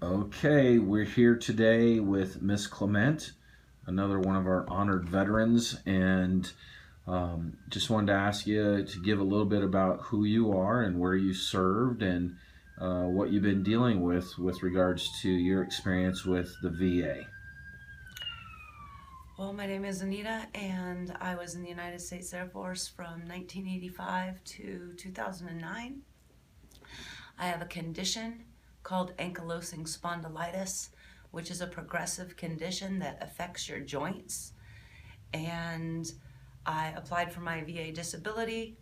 Okay, we're here today with Miss Clement, another one of our honored veterans, and just wanted to ask you to give a little bit about who you are and where you served and what you've been dealing with regards to your experience with the VA. Well, my name is Anita, and I was in the United States Air Force from 1985 to 2009. I have a condition called ankylosing spondylitis, which is a progressive condition that affects your joints. And I applied for my VA disability.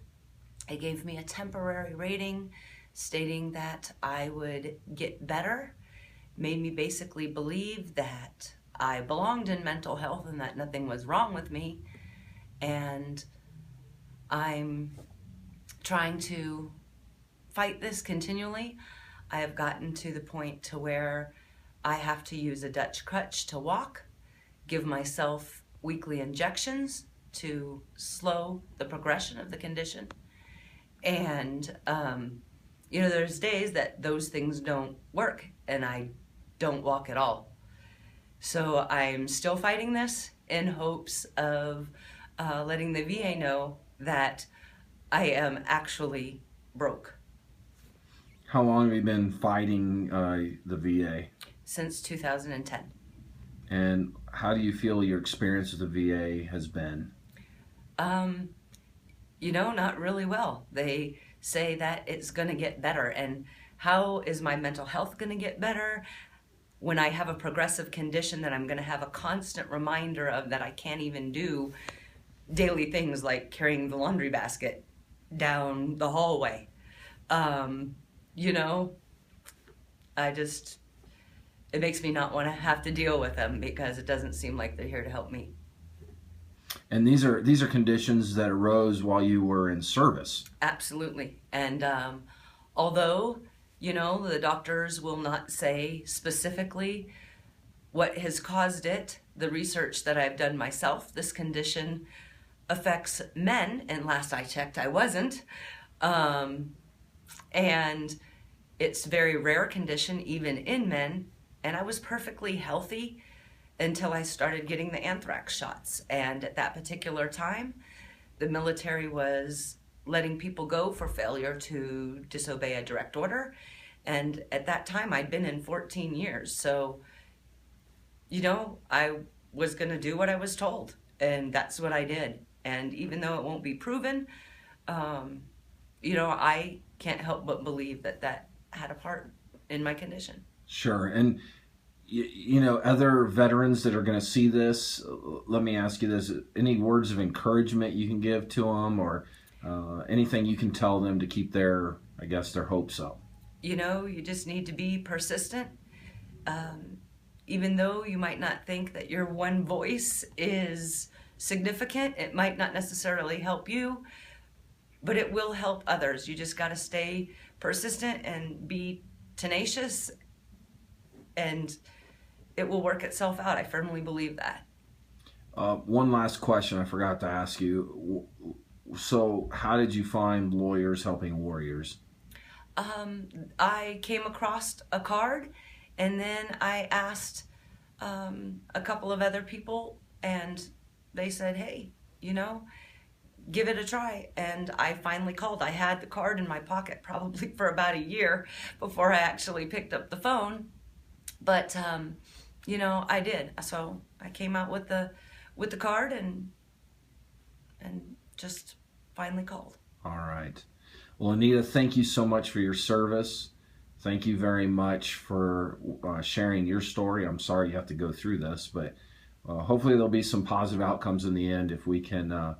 It gave me a temporary rating stating that I would get better, made me basically believe that I belonged in mental health and that nothing was wrong with me. And I'm trying to fight this continually. I have gotten to the point to where I have to use a Dutch crutch to walk, give myself weekly injections to slow the progression of the condition. And, there's days that those things don't work and I don't walk at all. So I'm still fighting this in hopes of letting the VA know that I am actually broke. How long have you been fighting the VA? Since 2010. And how do you feel your experience with the VA has been? Not really well. They say that it's going to get better. And how is my mental health going to get better when I have a progressive condition that I'm going to have a constant reminder of that I can't even do daily things like carrying the laundry basket down the hallway? It makes me not want to have to deal with them because it doesn't seem like they're here to help me. And these are conditions that arose while you were in service. Absolutely. And although, the doctors will not say specifically what has caused it, the research that I've done myself, this condition affects men, and last I checked, I wasn't. And it's a very rare condition, even in men, and I was perfectly healthy until I started getting the anthrax shots. And at that particular time, the military was letting people go for failure to disobey a direct order. And at that time, I'd been in 14 years. So, I was going to do what I was told, and that's what I did. And even though it won't be proven, I can't help but believe that that had a part in my condition. Sure. And other veterans that are going to see this, let me ask you this: any words of encouragement you can give to them, or anything you can tell them to keep their hopes up? You just need to be persistent. Even though you might not think that your one voice is significant, it might not necessarily help you, but it will help others. You just got to stay persistent and be tenacious, and it will work itself out. I firmly believe that. One last question I forgot to ask you. So how did you find Lawyers Helping Warriors? I came across a card, and then I asked a couple of other people, and they said, hey, give it a try. And I finally called. I had the card in my pocket probably for about a year before I actually picked up the phone. But, I did. So I came out with the card and just finally called. All right. Well, Anita, thank you so much for your service. Thank you very much for sharing your story. I'm sorry you have to go through this, but hopefully there'll be some positive outcomes in the end if we can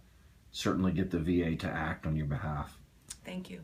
certainly get the VA to act on your behalf. Thank you.